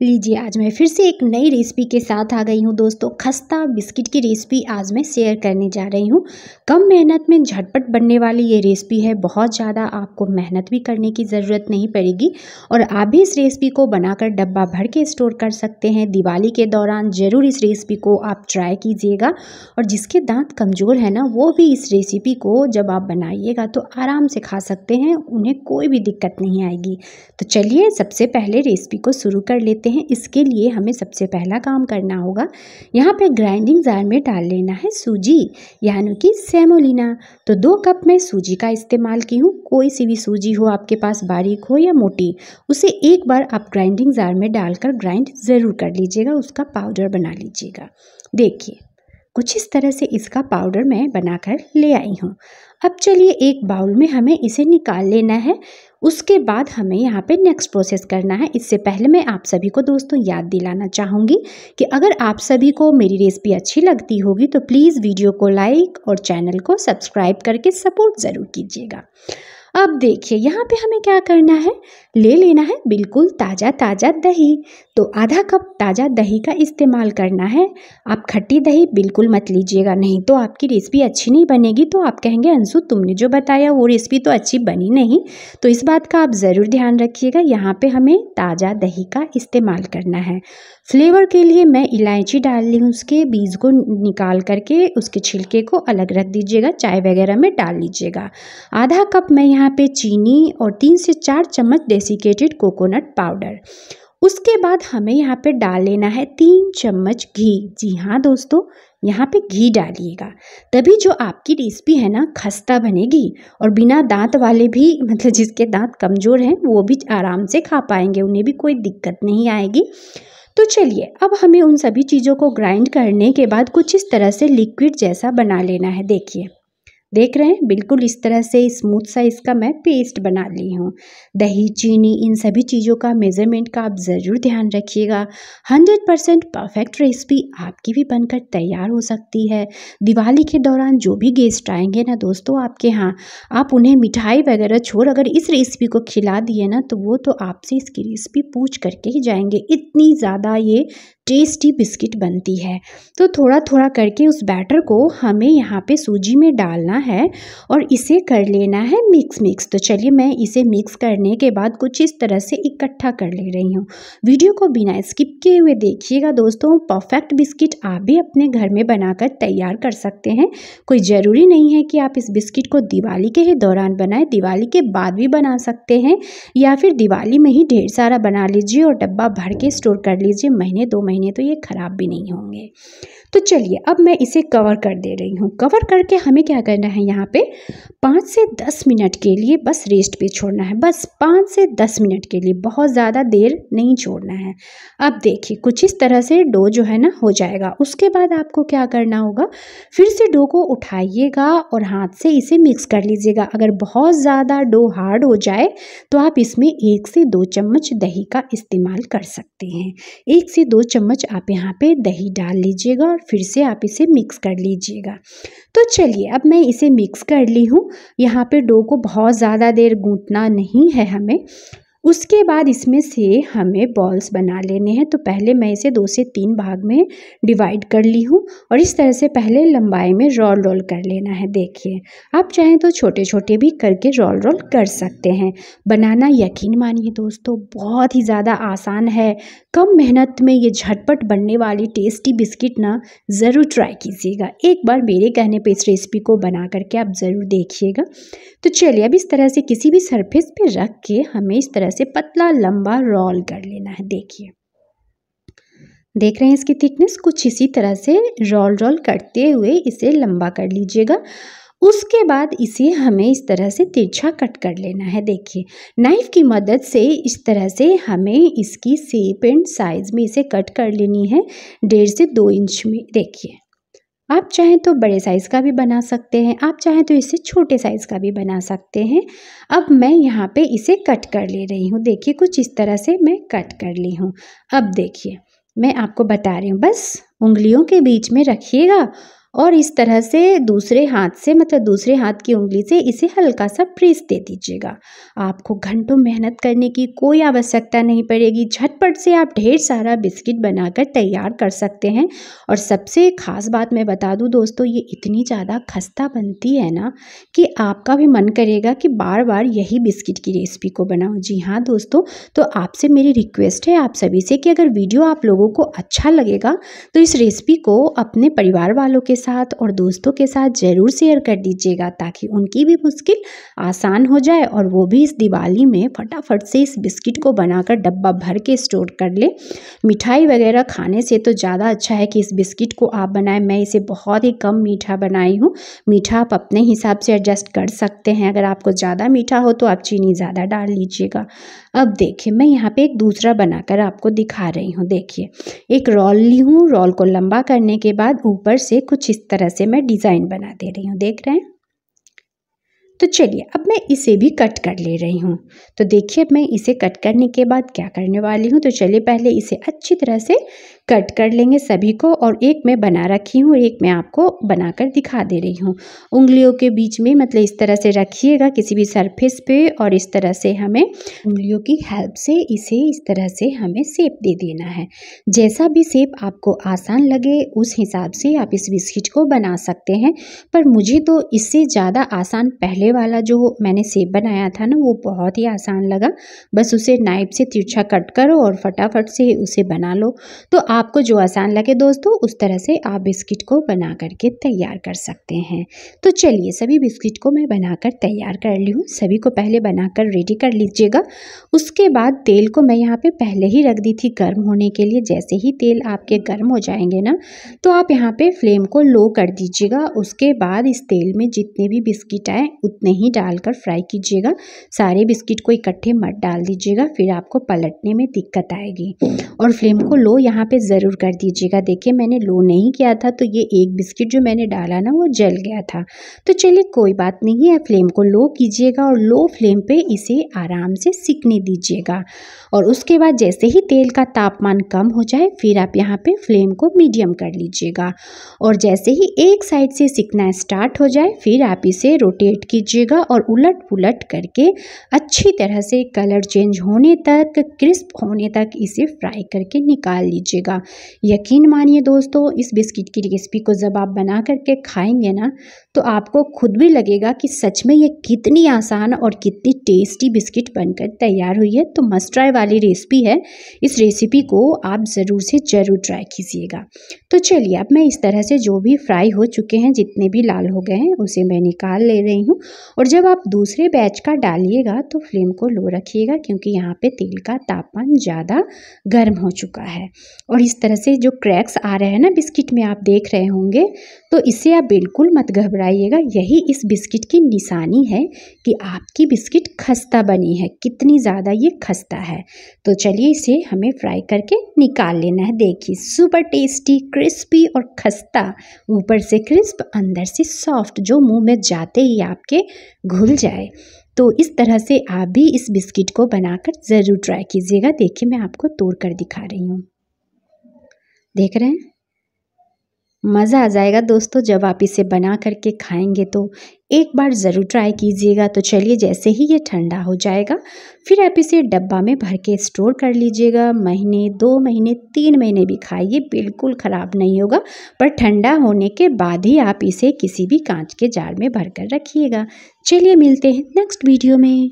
लीजिए, आज मैं फिर से एक नई रेसिपी के साथ आ गई हूँ दोस्तों। खस्ता बिस्किट की रेसिपी आज मैं शेयर करने जा रही हूँ। कम मेहनत में झटपट बनने वाली ये रेसिपी है। बहुत ज़्यादा आपको मेहनत भी करने की ज़रूरत नहीं पड़ेगी और आप भी इस रेसिपी को बनाकर डब्बा भर के स्टोर कर सकते हैं। दिवाली के दौरान ज़रूर इस रेसिपी को आप ट्राई कीजिएगा और जिसके दांत कमज़ोर है ना, वो भी इस रेसिपी को जब आप बनाइएगा तो आराम से खा सकते हैं, उन्हें कोई भी दिक्कत नहीं आएगी। तो चलिए सबसे पहले रेसिपी को शुरू कर लेते हैं। इसके लिए हमें सबसे पहला काम करना होगा, यहाँ पे ग्राइंडिंग जार में डाल लेना है सूजी यानी कि सेमोलिना। तो 2 कप मैं सूजी का इस्तेमाल की हूँ। कोई सी भी सूजी हो आपके पास, बारीक हो या मोटी, उसे एक बार आप ग्राइंडिंग जार में डालकर ग्राइंड ज़रूर कर लीजिएगा, उसका पाउडर बना लीजिएगा। देखिए कुछ इस तरह से इसका पाउडर मैं बनाकर ले आई हूँ। अब चलिए एक बाउल में हमें इसे निकाल लेना है। उसके बाद हमें यहाँ पे नेक्स्ट प्रोसेस करना है। इससे पहले मैं आप सभी को दोस्तों याद दिलाना चाहूँगी कि अगर आप सभी को मेरी रेसिपी अच्छी लगती होगी तो प्लीज़ वीडियो को लाइक और चैनल को सब्सक्राइब करके सपोर्ट ज़रूर कीजिएगा। अब देखिए यहाँ पे हमें क्या करना है, ले लेना है बिल्कुल ताज़ा दही। तो आधा कप ताज़ा दही का इस्तेमाल करना है। आप खट्टी दही बिल्कुल मत लीजिएगा, नहीं तो आपकी रेसिपी अच्छी नहीं बनेगी। तो आप कहेंगे अंशु तुमने जो बताया वो रेसिपी तो अच्छी बनी नहीं। तो इस बात का आप ज़रूर ध्यान रखिएगा। यहाँ पे हमें ताज़ा दही का इस्तेमाल करना है। फ्लेवर के लिए मैं इलायची डाल ली हूँ, उसके बीज को निकाल करके उसके छिलके को अलग रख दीजिएगा, चाय वगैरह में डाल लीजिएगा। आधा कप मैं यहाँ पे चीनी और 3 से 4 चम्मच डेसिकेटेड कोकोनट पाउडर। उसके बाद हमें यहाँ पे डाल लेना है 3 चम्मच घी। जी हाँ दोस्तों, यहाँ पे घी डालिएगा, तभी जो आपकी रेसिपी है ना खस्ता बनेगी और बिना दांत वाले भी, मतलब जिसके दांत कमज़ोर हैं वो भी आराम से खा पाएंगे, उन्हें भी कोई दिक्कत नहीं आएगी। तो चलिए अब हमें उन सभी चीज़ों को ग्राइंड करने के बाद कुछ इस तरह से लिक्विड जैसा बना लेना है। देखिए देख रहे हैं, बिल्कुल इस तरह से स्मूथ सा इसका मैं पेस्ट बना ली हूँ। दही, चीनी, इन सभी चीज़ों का मेज़रमेंट का आप ज़रूर ध्यान रखिएगा। 100% परफेक्ट रेसिपी आपकी भी बनकर तैयार हो सकती है। दिवाली के दौरान जो भी गेस्ट आएंगे ना दोस्तों आपके यहाँ, आप उन्हें मिठाई वगैरह छोड़ अगर इस रेसिपी को खिला दिए ना तो वो तो आपसे इसकी रेसिपी पूछ करके ही जाएंगे। इतनी ज़्यादा ये टेस्टी बिस्किट बनती है। तो थोड़ा थोड़ा करके उस बैटर को हमें यहाँ पे सूजी में डालना है और इसे कर लेना है मिक्स। तो चलिए मैं इसे मिक्स करने के बाद कुछ इस तरह से इकट्ठा कर ले रही हूँ। वीडियो को बिना स्किप किए हुए देखिएगा दोस्तों। परफेक्ट बिस्किट आप भी अपने घर में बनाकर तैयार कर सकते हैं। कोई ज़रूरी नहीं है कि आप इस बिस्किट को दिवाली के ही दौरान बनाएं, दिवाली के बाद भी बना सकते हैं या फिर दिवाली में ही ढेर सारा बना लीजिए और डब्बा भर के स्टोर कर लीजिए। महीने 2 महीने तो ये ख़राब भी नहीं होंगे। तो चलिए अब मैं इसे कवर कर दे रही हूँ। कवर करके हमें क्या करना है, यहाँ पे 5 से 10 मिनट के लिए बस रेस्ट पे छोड़ना है। बस 5 से 10 मिनट के लिए, बहुत ज़्यादा देर नहीं छोड़ना है। अब देखिए कुछ इस तरह से डो जो है ना हो जाएगा। उसके बाद आपको क्या करना होगा, फिर से डो को उठाइएगा और हाथ से इसे मिक्स कर लीजिएगा। अगर बहुत ज़्यादा डो हार्ड हो जाए तो आप इसमें 1 से 2 चम्मच दही का इस्तेमाल कर सकते हैं। 1 से 2 चम्मच आप यहाँ पे दही डाल लीजिएगा और फिर से आप इसे मिक्स कर लीजिएगा। तो चलिए अब मैं इसे मिक्स कर ली हूँ। यहाँ पे डो को बहुत ज़्यादा देर गूंथना नहीं है हमें। उसके बाद इसमें से हमें बॉल्स बना लेने हैं। तो पहले मैं इसे 2 से 3 भाग में डिवाइड कर ली हूँ और इस तरह से पहले लंबाई में रोल कर लेना है। देखिए आप चाहें तो छोटे छोटे भी करके रोल कर सकते हैं। बनाना यकीन मानिए दोस्तों बहुत ही ज़्यादा आसान है। कम मेहनत में ये झटपट बनने वाली टेस्टी बिस्किट ना ज़रूर ट्राई कीजिएगा। एक बार मेरे कहने पे इस रेसिपी को बना करके आप ज़रूर देखिएगा। तो चलिए अब इस तरह से किसी भी सरफेस पे रख के हमें इस तरह से पतला लंबा रोल कर लेना है। देखिए देख रहे हैं इसकी थिकनेस, कुछ इसी तरह से रोल करते हुए इसे लंबा कर लीजिएगा। उसके बाद इसे हमें इस तरह से तिरछा कट कर लेना है। देखिए नाइफ की मदद से इस तरह से हमें इसकी शेप एंड साइज में इसे कट कर लेनी है 1.5 से 2 इंच में। देखिए आप चाहें तो बड़े साइज़ का भी बना सकते हैं, आप चाहें तो इसे छोटे साइज़ का भी बना सकते हैं। अब मैं यहाँ पे इसे कट कर ले रही हूँ। देखिए कुछ इस तरह से मैं कट कर ली हूँ। अब देखिए मैं आपको बता रही हूँ, बस उंगलियों के बीच में रखिएगा और इस तरह से दूसरे हाथ से मतलब दूसरे हाथ की उंगली से इसे हल्का सा प्रेस दे दीजिएगा। आपको घंटों मेहनत करने की कोई आवश्यकता नहीं पड़ेगी। झटपट से आप ढेर सारा बिस्किट बनाकर तैयार कर सकते हैं। और सबसे ख़ास बात मैं बता दूं दोस्तों, ये इतनी ज़्यादा खस्ता बनती है ना कि आपका भी मन करेगा कि बार बार यही बिस्किट की रेसिपी को बनाऊं। जी हाँ दोस्तों, तो आपसे मेरी रिक्वेस्ट है आप सभी से कि अगर वीडियो आप लोगों को अच्छा लगेगा तो इस रेसिपी को अपने परिवार वालों के साथ और दोस्तों के साथ ज़रूर शेयर कर दीजिएगा, ताकि उनकी भी मुश्किल आसान हो जाए और वो भी इस दिवाली में फटाफट से इस बिस्किट को बनाकर डब्बा भर के स्टोर कर ले। मिठाई वगैरह खाने से तो ज़्यादा अच्छा है कि इस बिस्किट को आप बनाएं। मैं इसे बहुत ही कम मीठा बनाई हूँ। मीठा आप अपने हिसाब से एडजस्ट कर सकते हैं। अगर आपको ज़्यादा मीठा हो तो आप चीनी ज़्यादा डाल लीजिएगा। अब देखिए, मैं यहाँ पे एक दूसरा बनाकर आपको दिखा रही हूँ। देखिए, एक रोल ली हूँ। रोल को लंबा करने के बाद ऊपर से कुछ इस तरह से मैं डिज़ाइन बना दे रही हूँ, देख रहे हैं। तो चलिए अब मैं इसे भी कट कर ले रही हूँ। तो देखिए, अब मैं इसे कट करने के बाद क्या करने वाली हूँ, तो चलिए पहले इसे अच्छी तरह से कट कर लेंगे सभी को। और एक मैं बना रखी हूँ, एक मैं आपको बनाकर दिखा दे रही हूँ। उंगलियों के बीच में मतलब इस तरह से रखिएगा किसी भी सरफेस पे, और इस तरह से हमें उंगलियों की हेल्प से इसे इस तरह से हमें शेप दे देना है। जैसा भी शेप आपको आसान लगे उस हिसाब से आप इस बिस्किट को बना सकते हैं। पर मुझे तो इससे ज़्यादा आसान पहले वाला जो मैंने शेप बनाया था ना, वो बहुत ही आसान लगा। बस उसे नाइफ से तिरछा कट करो और फटाफट से उसे बना लो। तो आपको जो आसान लगे दोस्तों, उस तरह से आप बिस्किट को बना करके तैयार कर सकते हैं। तो चलिए, सभी बिस्किट को मैं बनाकर तैयार कर ली हूँ। सभी को पहले बनाकर रेडी कर लीजिएगा। उसके बाद तेल को मैं यहाँ पे पहले ही रख दी थी गर्म होने के लिए। जैसे ही तेल आपके गर्म हो जाएंगे ना, तो आप यहाँ पे फ्लेम को लो कर दीजिएगा। उसके बाद इस तेल में जितने भी बिस्किट आए उतने ही डालकर फ्राई कीजिएगा। सारे बिस्किट को इकट्ठे मत डाल दीजिएगा, फिर आपको पलटने में दिक्कत आएगी। और फ्लेम को लो यहाँ पे ज़रूर कर दीजिएगा। देखिए, मैंने लो नहीं किया था तो ये एक बिस्किट जो मैंने डाला ना, वो जल गया था। तो चलिए कोई बात नहीं है, फ्लेम को लो कीजिएगा और लो फ्लेम पे इसे आराम से सिकने दीजिएगा। और उसके बाद जैसे ही तेल का तापमान कम हो जाए, फिर आप यहाँ पे फ्लेम को मीडियम कर लीजिएगा। और जैसे ही एक साइड से सिकना स्टार्ट हो जाए, फिर आप इसे रोटेट कीजिएगा और उलट पुलट करके अच्छी तरह से कलर चेंज होने तक, क्रिस्प होने तक इसे फ्राई करके निकाल लीजिएगा। यकीन मानिए दोस्तों, इस बिस्किट की रेसिपी को जब आप बना करके खाएंगे ना, तो आपको खुद भी लगेगा कि सच में ये कितनी आसान और कितनी टेस्टी बिस्किट बनकर तैयार हुई है। तो मस्ट ट्राई वाली रेसिपी है। इस रेसिपी को आप ज़रूर से ज़रूर ट्राई कीजिएगा। तो चलिए, अब मैं इस तरह से जो भी फ्राई हो चुके हैं, जितने भी लाल हो गए हैं, उसे मैं निकाल ले रही हूँ। और जब आप दूसरे बैच का डालिएगा तो फ्लेम को लो रखिएगा, क्योंकि यहाँ पे तेल का तापमान ज़्यादा गर्म हो चुका है। और इस तरह से जो क्रैक्स आ रहे हैं ना बिस्किट में, आप देख रहे होंगे, तो इससे आप बिल्कुल मत घबराइएगा। यही इस बिस्किट की निशानी है कि आपकी बिस्किट खस्ता बनी है, कितनी ज़्यादा ये खस्ता है। तो चलिए, इसे हमें फ्राई करके निकाल लेना है। देखिए, सुपर टेस्टी, क्रिस्पी और खस्ता, ऊपर से क्रिस्प, अंदर से सॉफ्ट, जो मुंह में जाते ही आपके घुल जाए। तो इस तरह से आप भी इस बिस्किट को बनाकर ज़रूर ट्राई कीजिएगा। देखिए, मैं आपको तोड़ कर दिखा रही हूँ, देख रहे हैं। मज़ा आ जाएगा दोस्तों जब आप इसे बना करके खाएंगे, तो एक बार ज़रूर ट्राई कीजिएगा। तो चलिए, जैसे ही ये ठंडा हो जाएगा, फिर आप इसे डब्बा में भर के स्टोर कर लीजिएगा। महीने, 2 महीने, 3 महीने भी खाइए, बिल्कुल ख़राब नहीं होगा। पर ठंडा होने के बाद ही आप इसे किसी भी कांच के जार में भर कर रखिएगा। चलिए, मिलते हैं नेक्स्ट वीडियो में।